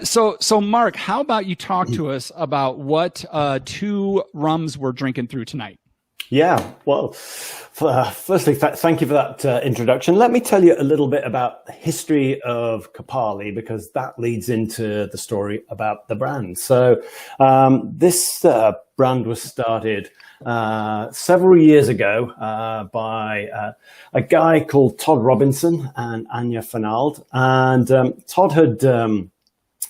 So Mark, how about you talk to us about what two rums we're drinking through tonight? Yeah, well, firstly, thank you for that introduction. Let me tell you a little bit about the history of Copalli, because that leads into the story about the brand. So this brand was started several years ago by a guy called Todd Robinson and Anya Fernald. And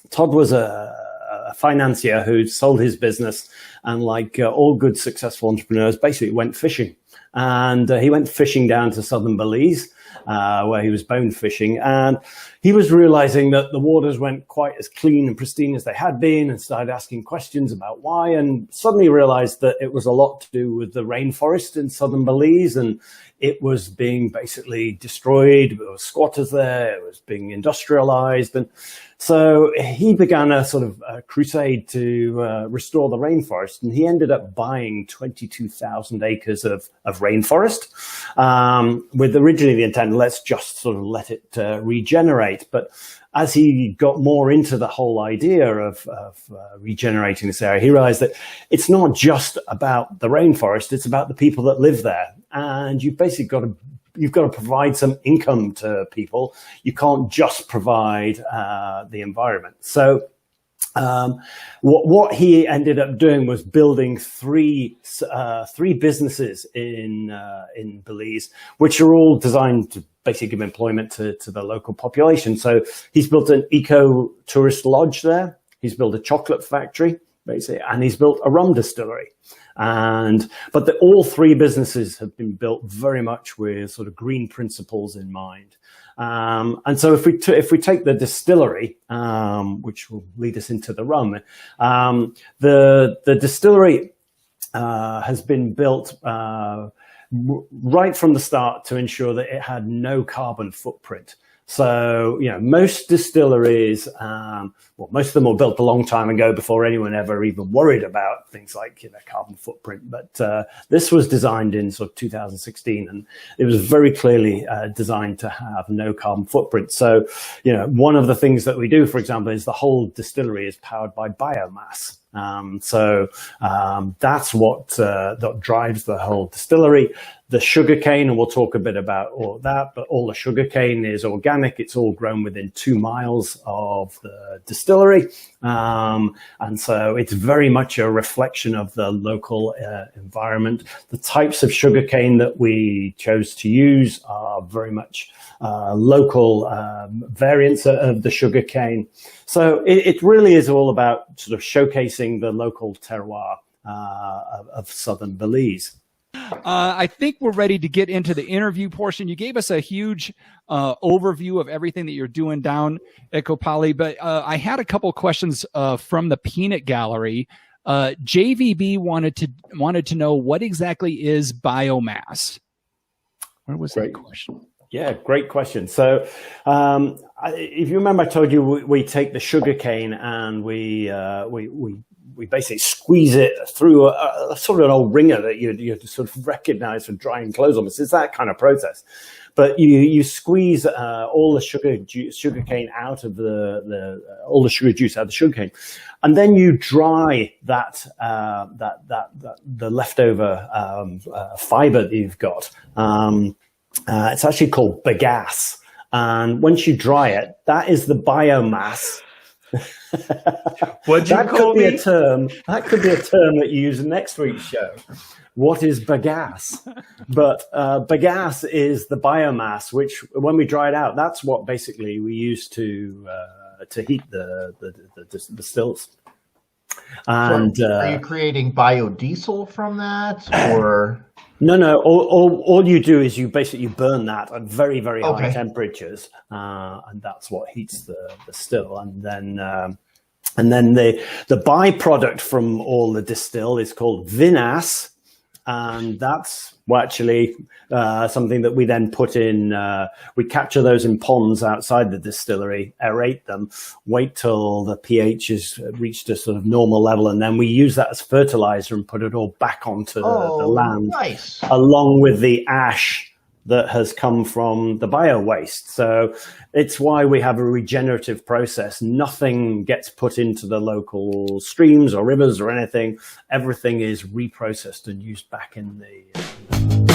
Todd was a financier who sold his business, and like all good successful entrepreneurs, basically went fishing. And he went fishing down to Southern Belize, where he was bone fishing. And he was realizing that the waters weren't quite as clean and pristine as they had been, and started asking questions about why, and suddenly realized that it was a lot to do with the rainforest in Southern Belize, and it was being basically destroyed. There were squatters there. It was being industrialized. And so he began a sort of crusade to restore the rainforest. And he ended up buying 22,000 acres of rainforest, with originally the intent, let's just sort of let it regenerate. But as he got more into the whole idea of regenerating this area, he realized that it's not just about the rainforest, it's about the people that live there. And you've basically got to provide some income to people. You can't just provide the environment. So what he ended up doing was building three businesses in Belize, which are all designed to basically give employment to the local population. So he's built an eco-tourist lodge there. He's built a chocolate factory, basically, and he's built a rum distillery. But all three businesses have been built very much with sort of green principles in mind. And so if we take the distillery, which will lead us into the rum, the distillery has been built right from the start to ensure that it had no carbon footprint. So, most distilleries, most of them were built a long time ago before anyone ever even worried about things like, carbon footprint. But this was designed in sort of 2016, and it was very clearly designed to have no carbon footprint. So, one of the things that we do, for example, is the whole distillery is powered by biomass. That's what that drives the whole distillery. The sugarcane, and we'll talk a bit about all of that, but all the sugarcane is organic. It's all grown within 2 miles of the distillery. And so it's very much a reflection of the local environment. The types of sugarcane that we chose to use are very much local variants of the sugarcane. So it really is all about sort of showcasing the local terroir of Southern Belize. I think we're ready to get into the interview portion. You gave us a huge overview of everything that you're doing down at Copalli, but I had a couple questions from the Peanut Gallery. JVB wanted to know, what exactly is biomass? Where was that question? Yeah, great question. So if you remember, I told you we take the sugar cane and we basically squeeze it through a sort of an old wringer that you sort of recognize from drying clothes almost. It's that kind of process. But you squeeze all the sugar cane out of all the sugar juice out of the sugar cane, and then you dry the leftover fiber that you've got. It's actually called bagasse, and once you dry it, that is the biomass. That could be a term that you use in next week's show. What is bagasse? But bagasse is the biomass, which when we dry it out, that's what basically we use to heat the stills. And so are you creating biodiesel from that, or? No. All you do is you basically burn that at very, very high temperatures, and that's what heats the still. And then the byproduct from all the distill is called vinasse, and that's actually something that we then put in. We capture those in ponds outside the distillery, aerate them, wait till the pH is reached a sort of normal level, and then we use that as fertilizer and put it all back onto the land, nice. along with the ash that has come from the bio waste. So it's why we have a regenerative process. Nothing gets put into the local streams or rivers or anything. Everything is reprocessed and used back in the